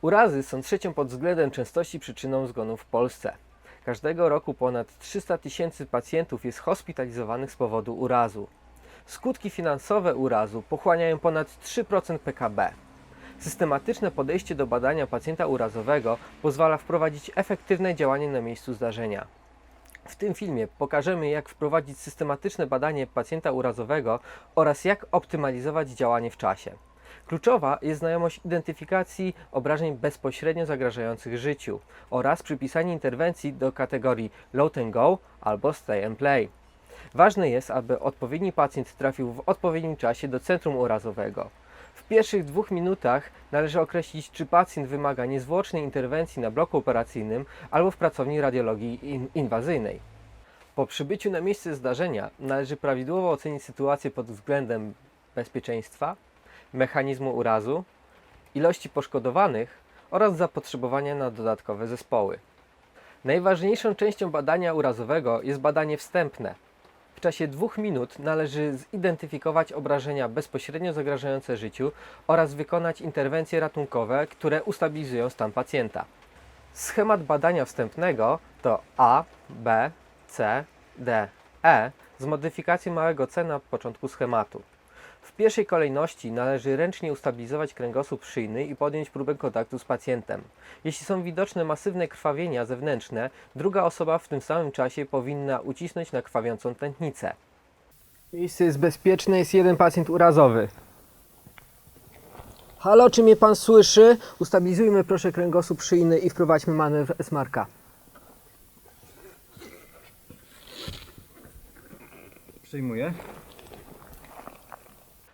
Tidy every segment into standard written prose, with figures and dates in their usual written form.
Urazy są trzecią pod względem częstości przyczyną zgonów w Polsce. Każdego roku ponad 300 000 pacjentów jest hospitalizowanych z powodu urazu. Skutki finansowe urazu pochłaniają ponad 3% PKB. Systematyczne podejście do badania pacjenta urazowego pozwala wprowadzić efektywne działanie na miejscu zdarzenia. W tym filmie pokażemy, jak wprowadzić systematyczne badanie pacjenta urazowego oraz jak optymalizować działanie w czasie. Kluczowa jest znajomość identyfikacji obrażeń bezpośrednio zagrażających życiu oraz przypisanie interwencji do kategorii Load and Go albo Stay and Play. Ważne jest, aby odpowiedni pacjent trafił w odpowiednim czasie do centrum urazowego. W pierwszych 2 minutach należy określić, czy pacjent wymaga niezwłocznej interwencji na bloku operacyjnym albo w pracowni radiologii inwazyjnej. Po przybyciu na miejsce zdarzenia należy prawidłowo ocenić sytuację pod względem bezpieczeństwa, mechanizmu urazu, ilości poszkodowanych oraz zapotrzebowania na dodatkowe zespoły. Najważniejszą częścią badania urazowego jest badanie wstępne. W czasie 2 minut należy zidentyfikować obrażenia bezpośrednio zagrażające życiu oraz wykonać interwencje ratunkowe, które ustabilizują stan pacjenta. Schemat badania wstępnego to A, B, C, D, E z modyfikacją małego c na początku schematu. W pierwszej kolejności należy ręcznie ustabilizować kręgosłup szyjny i podjąć próbę kontaktu z pacjentem. Jeśli są widoczne masywne krwawienia zewnętrzne, druga osoba w tym samym czasie powinna ucisnąć na krwawiącą tętnicę. Miejsce jest bezpieczne, jest jeden pacjent urazowy. Halo, czy mnie pan słyszy? Ustabilizujmy proszę kręgosłup szyjny i wprowadźmy manewr S-marka. Przyjmuję.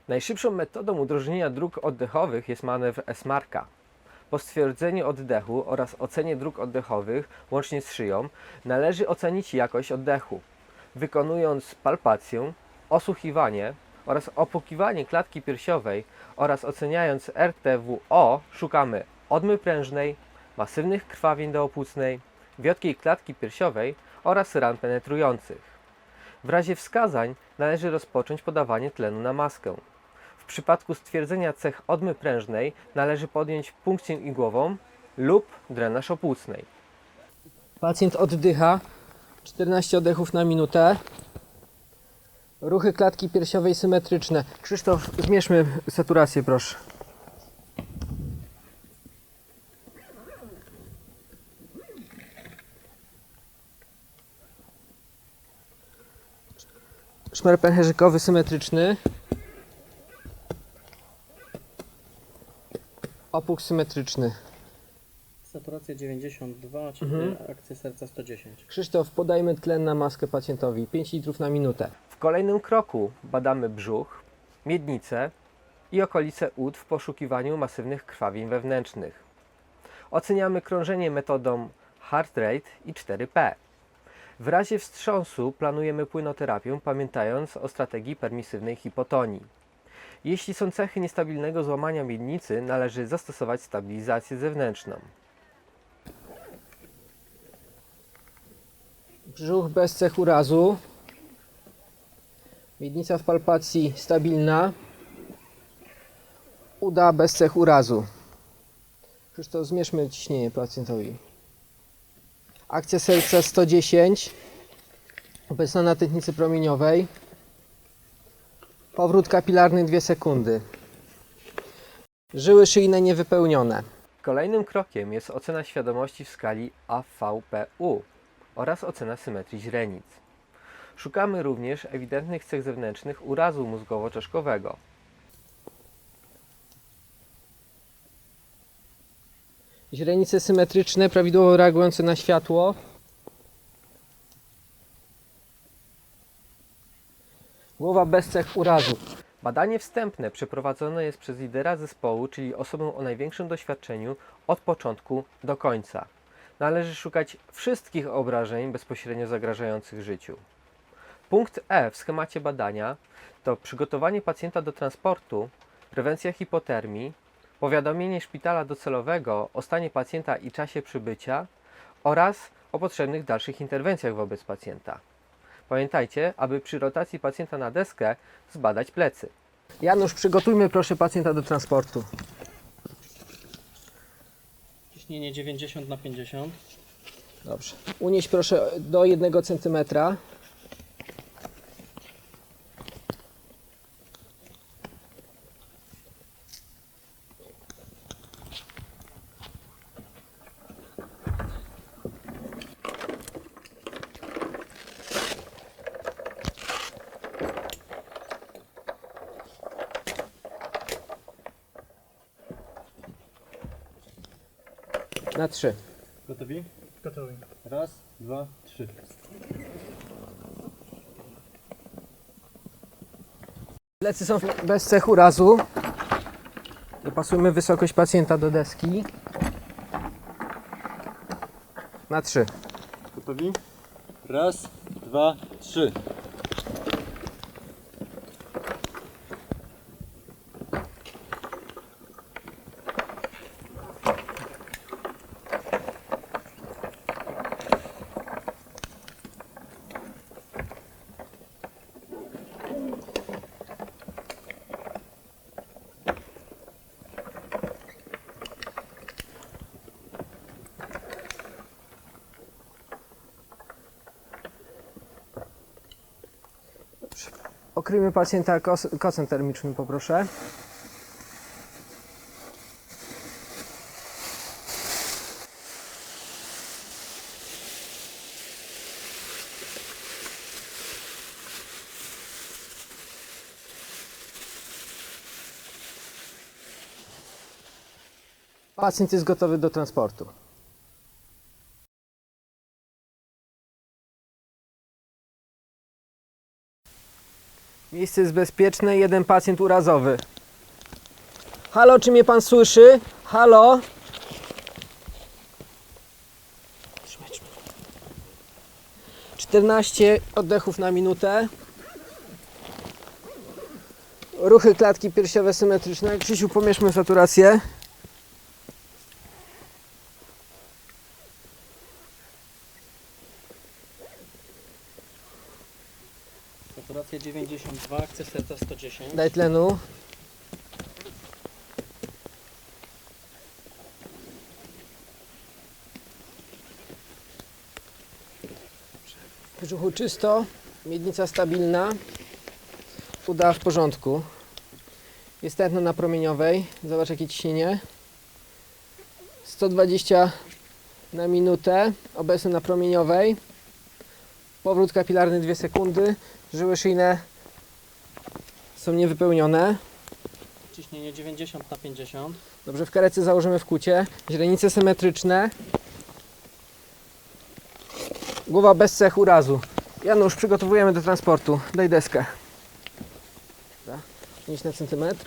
Najszybszą metodą udrożnienia dróg oddechowych jest manewr S-marka. Po stwierdzeniu oddechu oraz ocenie dróg oddechowych, łącznie z szyją, należy ocenić jakość oddechu. Wykonując palpację, osłuchiwanie oraz opukiwanie klatki piersiowej oraz oceniając RTWO, szukamy odmy prężnej, masywnych krwawień doopłucnej, wiotkiej klatki piersiowej oraz ran penetrujących. W razie wskazań należy rozpocząć podawanie tlenu na maskę. W przypadku stwierdzenia cech odmy prężnej należy podjąć punkcję igłową lub drenaż opłucnej. Pacjent oddycha 14 oddechów na minutę. Ruchy klatki piersiowej symetryczne. Krzysztof, zmierzmy saturację, proszę. Szmer pęcherzykowy symetryczny. Opuk symetryczny. Saturacja 92, czyli akcja serca 110. Krzysztof, podajmy tlen na maskę pacjentowi. 5 litrów na minutę. W kolejnym kroku badamy brzuch, miednicę i okolice ud w poszukiwaniu masywnych krwawień wewnętrznych. Oceniamy krążenie metodą heart rate i 4P. W razie wstrząsu planujemy płynoterapię, pamiętając o strategii permisywnej hipotonii. Jeśli są cechy niestabilnego złamania miednicy, należy zastosować stabilizację zewnętrzną. Brzuch bez cech urazu. Miednica w palpacji stabilna. Uda bez cech urazu. Krzysztof, zmierzmy ciśnienie pacjentowi. Akcja serca 110. Obecna na tętnicy promieniowej. Powrót kapilarny 2 sekundy. Żyły szyjne niewypełnione. Kolejnym krokiem jest ocena świadomości w skali AVPU oraz ocena symetrii źrenic. Szukamy również ewidentnych cech zewnętrznych urazu mózgowo-czaszkowego. Źrenice symetryczne, prawidłowo reagujące na światło. Głowa bez cech urazu. Badanie wstępne przeprowadzone jest przez lidera zespołu, czyli osobę o największym doświadczeniu od początku do końca. Należy szukać wszystkich obrażeń bezpośrednio zagrażających życiu. Punkt E w schemacie badania to przygotowanie pacjenta do transportu, prewencja hipotermii, powiadomienie szpitala docelowego o stanie pacjenta i czasie przybycia oraz o potrzebnych dalszych interwencjach wobec pacjenta. Pamiętajcie, aby przy rotacji pacjenta na deskę zbadać plecy. Janusz, przygotujmy proszę pacjenta do transportu. Ciśnienie 90/50. Dobrze. Unieś proszę do 1 cm. Na 3. Gotowi? Gotowy. Raz, dwa, trzy. Plecy są bez cech urazu. Dopasujmy wysokość pacjenta do deski. Na 3. Gotowi? Raz, dwa, trzy. Okryjmy pacjenta kocem termicznym, poproszę. Pacjent jest gotowy do transportu. Miejsce jest bezpieczne, 1 pacjent urazowy. Halo, czy mnie pan słyszy? Halo? Trzymaj. 14 oddechów na minutę. Ruchy klatki piersiowe symetryczne. Krzysiu, pomierzmy saturację. Saturacja 92, akcja serca 110. Daj tlenu. W brzuchu czysto, miednica stabilna, uda w porządku. Jest tętno na promieniowej. Zobacz, jakie ciśnienie. 120 na minutę, obecny na promieniowej. Powrót kapilarny 2 sekundy. Żyły szyjne są niewypełnione. Ciśnienie 90/50. Dobrze, w karetce założymy wkłucie. Źrenice symetryczne. Głowa bez cech urazu. Janusz, przygotowujemy do transportu. Daj deskę. Dobra. Nieś na centymetr.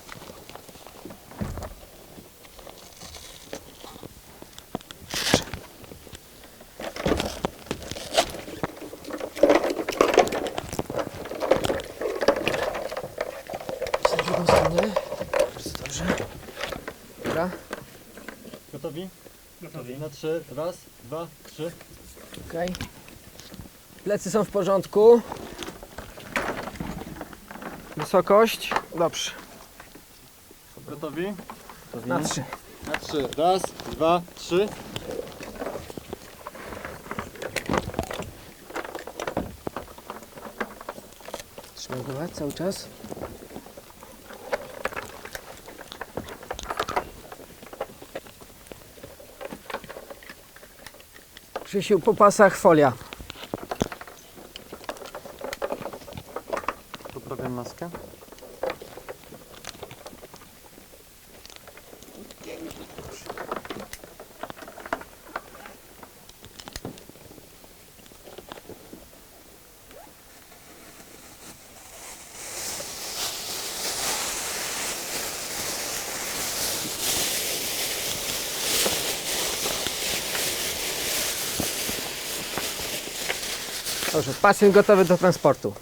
Na drugą stronę. Bardzo dobrze. Dobra. Gotowi? Gotowi. Na trzy. Raz, dwa, trzy. Okej. Plecy są w porządku. Wysokość. Dobrze. Gotowi? Na 3. Na trzy. Raz, dwa, trzy. Trzymaj głowę cały czas. Krzysiu, po pasach folia. Poprawiam maskę. Dobrze, pacjent gotowy do transportu.